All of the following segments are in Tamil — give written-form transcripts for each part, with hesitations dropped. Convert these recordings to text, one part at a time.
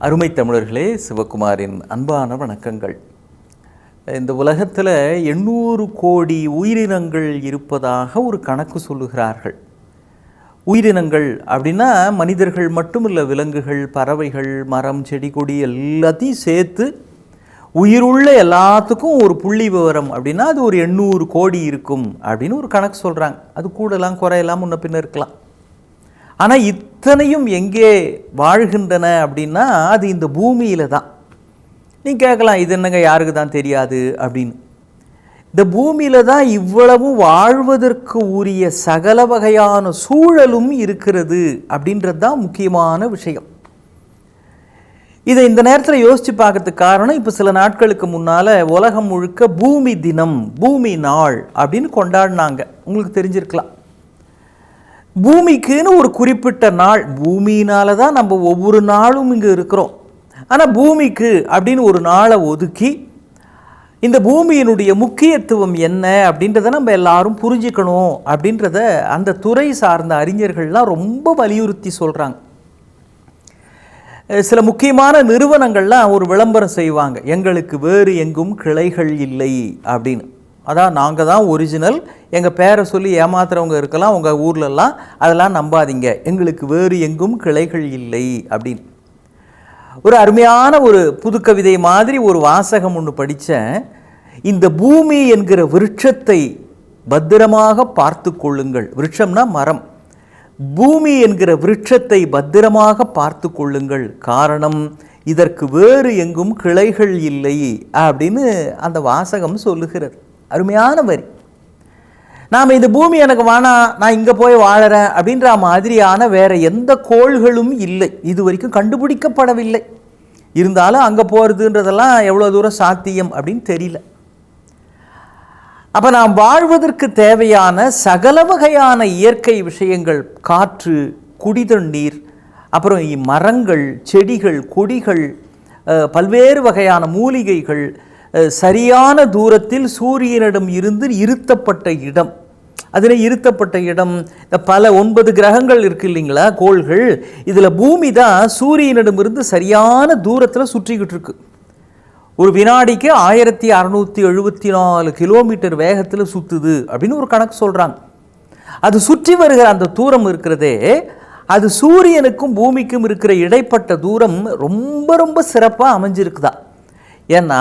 அருமை தமிழர்களே, சிவகுமாரின் அன்பான வணக்கங்கள். இந்த உலகத்தில் 800 கோடி உயிரினங்கள் இருப்பதாக ஒரு கணக்கு சொல்லுகிறார்கள். உயிரினங்கள் அப்படின்னா மனிதர்கள் மட்டும் இல்லை, விலங்குகள், பறவைகள், மரம், செடி, கொடி எல்லாத்தையும் சேர்த்து உயிருள்ள எல்லாத்துக்கும் ஒரு புள்ளி விவரம் அப்படின்னா அது ஒரு 800 கோடி இருக்கும் அப்படின்னு ஒரு கணக்கு சொல்கிறாங்க. அது கூடலாம் குறையலாம், முன்ன பின்ன இருக்கலாம். ஆனால் இத்தனையும் எங்கே வாழ்கின்றன அப்படின்னா அது இந்த பூமியில் தான். நீங்கள் கேட்கலாம், இது என்னங்க யாருக்கு தான் தெரியாது அப்படின்னு. இந்த பூமியில் தான் இவ்வளவும் வாழ்வதற்கு உரிய சகல வகையான சூழலும் இருக்கிறது அப்படின்றது தான் முக்கியமான விஷயம். இதை இந்த நேரத்தில் யோசித்து பார்க்கறதுக்கு காரணம், இப்போ சில நாட்களுக்கு முன்னால் உலகம் முழுக்க பூமி தினம், பூமி நாள் அப்படின்னு கொண்டாடினாங்க. உங்களுக்கு தெரிஞ்சிருக்கலாம். பூமிக்குன்னு ஒரு குறிப்பிட்ட நாள், பூமியினால தான் நம்ம ஒவ்வொரு நாளும் இங்கே இருக்கிறோம். ஆனால் பூமிக்கு அப்படின்னு ஒரு நாளை ஒதுக்கி இந்த பூமியினுடைய முக்கியத்துவம் என்ன அப்படின்றத நம்ம எல்லாரும் புரிஞ்சுக்கணும் அப்படின்றத அந்த துறை சார்ந்த அறிஞர்கள்லாம் ரொம்ப வலியுறுத்தி சொல்கிறாங்க. சில முக்கியமான நிறுவனங்கள்லாம் ஒரு விளம்பரம் செய்வாங்க, எங்களுக்கு வேறு எங்கும் கிளைகள் இல்லை அப்படின்னு. அதான் நாங்கள் தான் ஒரிஜினல், எங்கள் பேரை சொல்லி ஏமாத்துறவங்க இருக்கலாம் உங்கள் ஊர்லெல்லாம், அதெல்லாம் நம்பாதீங்க, எங்களுக்கு வேறு எங்கும் கிளைகள் இல்லை அப்படின்னு. ஒரு அருமையான ஒரு புது கவிதை மாதிரி ஒரு வாசகம் ஒன்று படித்தேன். இந்த பூமி என்கிற விருட்சத்தை பத்திரமாக பார்த்து கொள்ளுங்கள். விருட்சம்னா மரம். பூமி என்கிற விருட்சத்தை பத்திரமாக பார்த்து கொள்ளுங்கள், காரணம் இதற்கு வேறு எங்கும் கிளைகள் இல்லை அப்படின்னு அந்த வாசகம் சொல்லுகிறது. அருமையான வரி. நாம் இந்த பூமி எனக்கு வேணாம், நான் இங்கே போய் வாழறேன் அப்படின்ற மாதிரியான வேற எந்த கோள்களும் இல்லை, இது வரைக்கும் கண்டுபிடிக்கப்படவில்லை. இருந்தாலும் அங்கே போகிறதுன்றதெல்லாம் எவ்வளோ தூரம் சாத்தியம் அப்படின்னு தெரியல. அப்போ நாம் வாழ்வதற்கு தேவையான சகல வகையான இயற்கை விஷயங்கள், காற்று, குடிதண்ணீர், அப்புறம் மரங்கள், செடிகள், கொடிகள், பல்வேறு வகையான மூலிகைகள், சரியான தூரத்தில் சூரியனிடம் இருந்து இருத்தப்பட்ட இடம். அதில் இருத்தப்பட்ட இடம் இந்த பல 9 கிரகங்கள் இருக்குது இல்லைங்களா, கோள்கள். இதில் பூமி தான் சூரியனிடமிருந்து சரியான தூரத்தில் சுற்றிக்கிட்டு இருக்கு. ஒரு வினாடிக்கு 1674 கிலோமீட்டர் வேகத்தில் சுற்றுது அப்படின்னு ஒரு கணக்கு சொல்கிறாங்க. அது சுற்றி வருகிற அந்த தூரம் இருக்கிறதே, அது சூரியனுக்கும் பூமிக்கும் இருக்கிற இடைப்பட்ட தூரம் ரொம்ப ரொம்ப சிறப்பாக அமைஞ்சிருக்குதா. ஏன்னா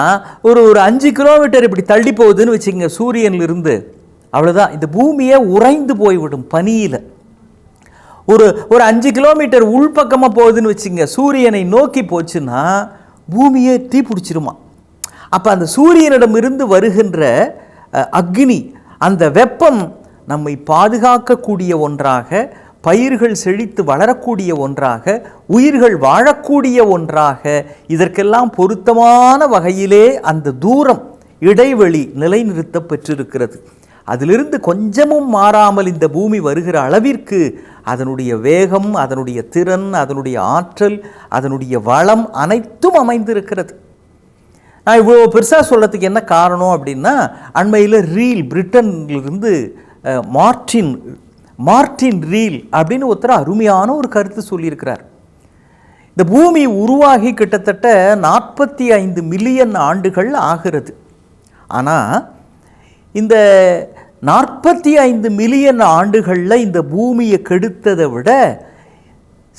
ஒரு 5 கிலோமீட்டர் இப்படி தள்ளி போகுதுன்னு வச்சுக்கோங்க சூரியனிலிருந்து, அவ்வளோதான், இந்த பூமியை உறைந்து போய்விடும் பனியில். ஒரு 5 கிலோமீட்டர் உள்பக்கமாக போகுதுன்னு வச்சுங்க, சூரியனை நோக்கி போச்சுன்னா பூமியை தீ பிடிச்சிருமா. அப்போ அந்த சூரியனிடமிருந்து வருகின்ற அக்னி, அந்த வெப்பம் நம்மை பாதுகாக்கக்கூடிய ஒன்றாக, பயிர்கள் செழித்து வளரக்கூடிய ஒன்றாக, உயிர்கள் வாழக்கூடிய ஒன்றாக, இதற்கெல்லாம் பொருத்தமான வகையிலே அந்த தூரம், இடைவெளி நிலைநிறுத்த பெற்றிருக்கிறது. அதிலிருந்து கொஞ்சமும் மாறாமல் இந்த பூமி வருகிற அளவிற்கு அதனுடைய வேகம், அதனுடைய திறன், அதனுடைய ஆற்றல், அதனுடைய வளம் அனைத்தும் அமைந்திருக்கிறது. நான் இவ்வளோ பெருசாக சொல்கிறதுக்கு என்ன காரணம் அப்படின்னா, அண்மையில் ரீல், பிரிட்டனிலிருந்து மார்டின் ரீல் அப்படின்னு ஒருத்தர் அருமையான ஒரு கருத்து சொல்லியிருக்கிறார். இந்த பூமி உருவாகி கிட்டத்தட்ட 45 மில்லியன் ஆண்டுகள் ஆகிறது. ஆனால் இந்த 45 மில்லியன் ஆண்டுகளில் இந்த பூமியை கெடுத்ததை விட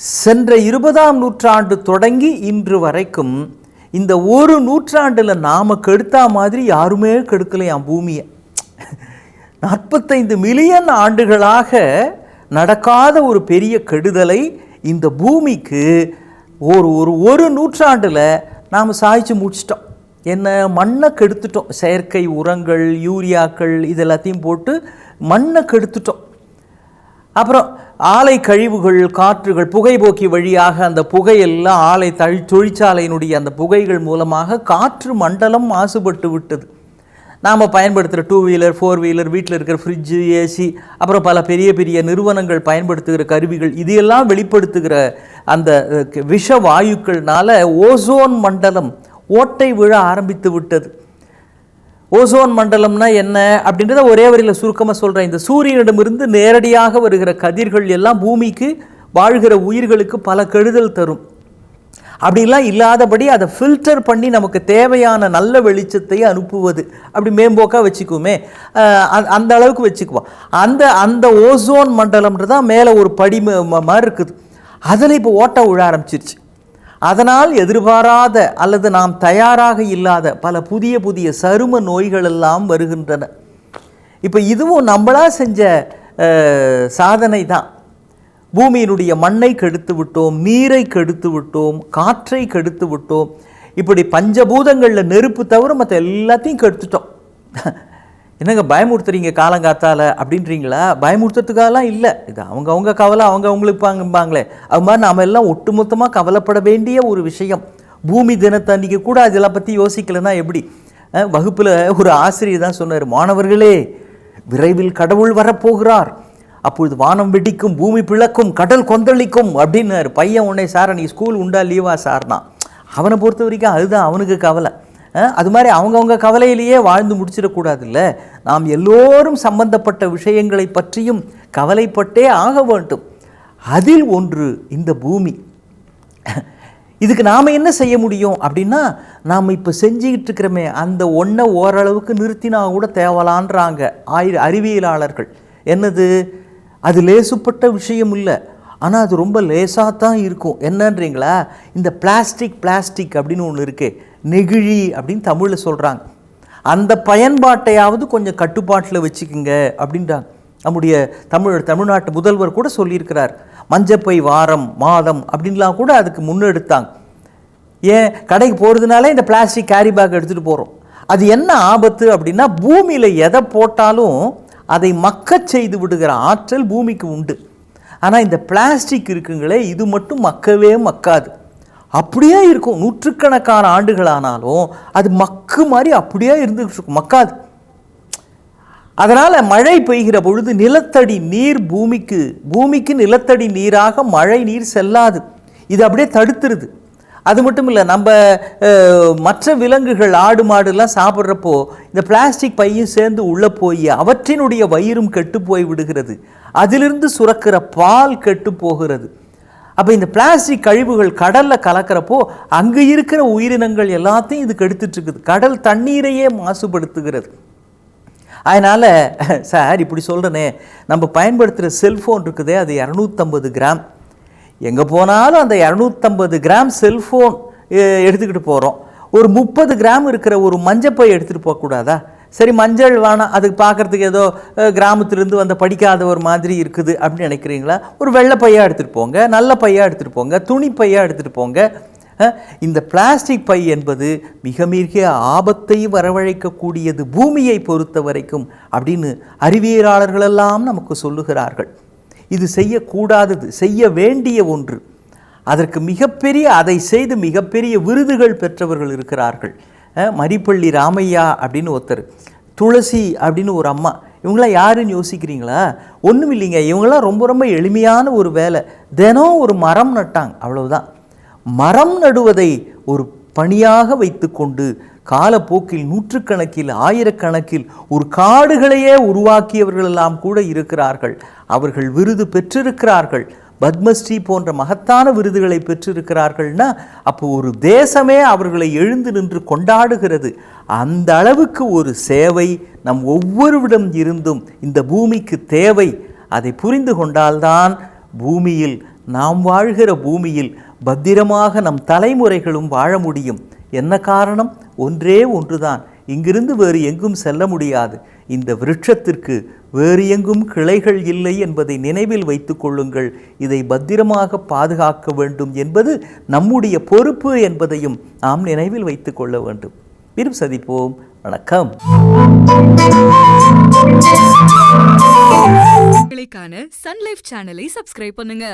சென்ற 20ஆம் நூற்றாண்டு தொடங்கி இன்று வரைக்கும் இந்த ஒரு நூற்றாண்டில் நாம் கெடுத்தா மாதிரி யாருமே கெடுக்கலையாம் பூமியை. 45 மில்லியன் ஆண்டுகளாக நடக்காத ஒரு பெரிய கெடுதலை இந்த பூமிக்கு ஒரு நூற்றாண்டில் நாம் சாய்ச்சி முடிச்சிட்டோம். என்ன, மண்ணை கெடுத்துட்டோம். செயற்கை உரங்கள், யூரியாக்கள் இதெல்லாத்தையும் போட்டு மண்ணை கெடுத்துட்டோம். அப்புறம் ஆலை கழிவுகள், காற்றுகள், புகைபோக்கி வழியாக அந்த புகையெல்லாம் ஆலை தொழிற்சாலையினுடைய அந்த புகைகள் மூலமாக காற்று மண்டலம் மாசுபட்டு விட்டது. நாம் பயன்படுத்துகிற 2 வீலர், 4 வீலர், வீட்டில் இருக்கிற ஃப்ரிட்ஜு, ஏசி, அப்புறம் பல பெரிய பெரிய நிறுவனங்கள் பயன்படுத்துகிற கருவிகள், இதையெல்லாம் வெளிப்படுத்துகிற அந்த விஷ வாயுக்கள்னால ஓசோன் மண்டலம் ஓட்டை விழ ஆரம்பித்து விட்டது. ஓசோன் மண்டலம்னா என்ன அப்படின்றத ஒரே வரியில் சுருக்கமாக சொல்கிறேன். இந்த சூரியனிடமிருந்து நேரடியாக வருகிற கதிர்கள் எல்லாம் பூமிக்கு, வாழ்கிற உயிர்களுக்கு பல கெடுதல் தரும். அப்படிலாம் இல்லாதபடி அதை ஃபில்டர் பண்ணி நமக்கு தேவையான நல்ல வெளிச்சத்தை அனுப்புவது, அப்படி மேம்போக்காக வச்சுக்குவோமே, அந்த அளவுக்கு வச்சுக்குவோம். அந்த ஓசோன் மண்டலம்ன்றது தான் மேலே ஒரு படி மாதிரி இருக்குது. அதில் இப்போ ஓட்டை விழ ஆரம்பிச்சிருச்சு. அதனால் எதிர்பாராத அல்லது நாம் தயாராக இல்லாத பல புதிய புதிய சரும நோய்கள் எல்லாம் வருகின்றன. இப்போ இதுவும் நம்மளா செஞ்ச சாதனை தான். பூமியினுடைய மண்ணை கெடுத்து விட்டோம், நீரை கெடுத்து விட்டோம், காற்றை கெடுத்து விட்டோம். இப்படி பஞ்சபூதங்களில் நெருப்பு தவிர மற்ற எல்லாத்தையும் கெடுத்துட்டோம். என்னங்க பயமுறுத்துறீங்க காலங்காத்தால் அப்படின்றீங்களா? பயமுறுத்துறதுக்காகலாம் இல்லை. இது அவங்கவுங்க கவலை அவங்கவுங்களுப்பாங்கம்பாங்களே, அது மாதிரி நாம் எல்லாம் ஒட்டுமொத்தமாக கவலைப்பட வேண்டிய ஒரு விஷயம். பூமி தினத்தன்னைக்கு கூட அதெல்லாம் பற்றி யோசிக்கலைன்னா எப்படி? வகுப்பில் ஒரு ஆசிரியர் தான் சொன்னார், மாணவர்களே விரைவில் கடவுள் வரப்போகிறார், அப்பொழுது வானம் வெடிக்கும், பூமி பிளக்கும், கடல் கொந்தளிக்கும் அப்படின்னாரு. பையன் உடனே, சார் அன்றைக்கி ஸ்கூல் உண்டா லீவா சார்னா? அவனை பொறுத்த வரைக்கும் அதுதான் அவனுக்கு கவலை. அது மாதிரி அவங்கவுங்க கவலையிலேயே வாழ்ந்து முடிச்சிடக்கூடாதுல்ல. நாம் எல்லோரும் சம்பந்தப்பட்ட விஷயங்களை பற்றியும் கவலைப்பட்டே ஆக வேண்டும். அதில் ஒன்று இந்த பூமி. இதுக்கு நாம் என்ன செய்ய முடியும் அப்படின்னா, நாம் இப்போ செஞ்சுக்கிட்டு இருக்கிறோமே அந்த ஒன்றை ஓரளவுக்கு நிறுத்தினா கூட தேவலான்றாங்க அறிவியலாளர்கள். என்னது? அது லேசுப்பட்ட விஷயம் இல்லை, ஆனால் அது ரொம்ப லேசாக தான் இருக்கும். என்னன்றீங்களா? இந்த பிளாஸ்டிக் அப்படின்னு ஒன்று இருக்கே, நெகிழி அப்படின்னு தமிழில் சொல்கிறாங்க. அந்த பயன்பாட்டையாவது கொஞ்சம் கட்டுப்பாட்டில் வச்சுக்குங்க அப்படின்றாங்க. நம்முடைய தமிழ்நாட்டு முதல்வர் கூட சொல்லியிருக்கிறார். மஞ்சப்பை வாரம் மாதம் அப்படின்லாம் கூட அதுக்கு முன்னெடுத்தாங்க. ஏன் கடைக்கு போகிறதுனால இந்த பிளாஸ்டிக் கேரி பேக் எடுத்துகிட்டு போகிறோம். அது என்ன ஆபத்து அப்படின்னா, பூமியில் எதை போட்டாலும் அதை மக்கச் செய்து விடுகிற ஆற்றல் பூமிக்கு உண்டு. ஆனால் இந்த பிளாஸ்டிக் இருக்குங்களே, இது மட்டும் மக்கவே மக்காது. அப்படியே இருக்கும், நூற்றுக்கணக்கான ஆண்டுகளானாலும் அது மக்கு மாதிரி அப்படியே இருந்துகிட்டு இருக்கும், மக்காது. அதனால் மழை பெய்கிற பொழுது நிலத்தடி நீர் பூமிக்கு நிலத்தடி நீராக மழை நீர் செல்லாது. இது அப்படியே தடுத்துருது. அது மட்டும் இல்லை, நம்ம மற்ற விலங்குகள் ஆடு மாடுலாம் சாப்பிட்றப்போ இந்த பிளாஸ்டிக் பையும் சேர்ந்து உள்ளே போய் அவற்றினுடைய வயிறும் கெட்டு போய் விடுகிறது. அதிலிருந்து சுரக்கிற பால் கெட்டு போகிறது. அப்போ இந்த பிளாஸ்டிக் கழிவுகள் கடலில் கலக்கிறப்போ அங்கே இருக்கிற உயிரினங்கள் எல்லாத்தையும் இது கெடுத்துட்ருக்குது. கடல் தண்ணீரையே மாசுபடுத்துகிறது. அதனால் சார் இப்படி சொல்கிறேனே, நம்ம பயன்படுத்துகிற செல்ஃபோன் இருக்குதே, அது 250 கிராம். எங்கே போனாலும் அந்த 250 கிராம் செல்ஃபோன் எடுத்துக்கிட்டு போகிறோம். ஒரு 30 கிராம் இருக்கிற ஒரு மஞ்சப்பை எடுத்துகிட்டு போகக்கூடாதா? சரி, மஞ்சள் வேணாம், அதுக்கு பார்க்குறதுக்கு ஏதோ கிராமத்திலேருந்து வந்த படிக்காத ஒரு மாதிரி இருக்குது அப்படின்னு நினைக்கிறீங்களா? ஒரு வெள்ளை பையாக எடுத்துகிட்டு போங்க, நல்ல பையாக எடுத்துகிட்டு போங்க, துணி பையாக எடுத்துகிட்டு போங்க. இந்த பிளாஸ்டிக் பை என்பது மிக மிக ஆபத்தை வரவழைக்கக்கூடியது பூமியை பொறுத்த வரைக்கும் அப்படின்னு அறிவியலாளர்களெல்லாம் நமக்கு சொல்லுகிறார்கள். இது செய்யக்கூடாதது, செய்ய வேண்டிய ஒன்று. அதற்கு அதை செய்து மிகப்பெரிய விருதுகள் பெற்றவர்கள் இருக்கிறார்கள். மரிப்பள்ளி ராமையா அப்படின்னு ஒருத்தர், துளசி அப்படின்னு ஒரு அம்மா. இவங்களாம் யாருன்னு யோசிக்கிறீங்களா? ஒன்றும் இல்லைங்க, இவங்களாம் ரொம்ப ரொம்ப எளிமையான ஒரு வேலை. தினம் ஒரு மரம் நட்டாங்க, அவ்வளவுதான். மரம் நடுவதை ஒரு பணியாக வைத்து கொண்டு காலப்போக்கில் நூற்றுக்கணக்கில் ஆயிரக்கணக்கில் ஒரு காடுகளையே உருவாக்கியவர்களெல்லாம் கூட இருக்கிறார்கள். அவர்கள் விருது பெற்றிருக்கிறார்கள். பத்மஸ்ரீ போன்ற மகத்தான விருதுகளை பெற்றிருக்கிறார்கள்னா அப்போ ஒரு தேசமே அவர்களை எழுந்து நின்று கொண்டாடுகிறது. அந்த அளவுக்கு ஒரு சேவை நம் ஒவ்வொருவிடம் இருந்தும் இந்த பூமிக்கு தேவை. அதை புரிந்து கொண்டால்தான் பூமியில், நாம் வாழ்கிற பூமியில் பத்திரமாக நம் தலைமுறைகளும் வாழ முடியும். என்ன காரணம்? ஒன்றே ஒன்றுதான். இங்கிருந்து வேறு எங்கும் செல்ல முடியாது. இந்த விருட்சத்திற்கு வேறு எங்கும் கிளைகள் இல்லை என்பதை நினைவில் வைத்து கொள்ளுங்கள். இதை பத்திரமாக பாதுகாக்க வேண்டும் என்பது நம்முடைய பொறுப்பு என்பதையும் நாம் நினைவில் வைத்து கொள்ள வேண்டும். மீண்டும் சந்திப்போம். வணக்கம். சன் லைஃப் சேனலை சப்ஸ்கிரைப் பண்ணுங்க.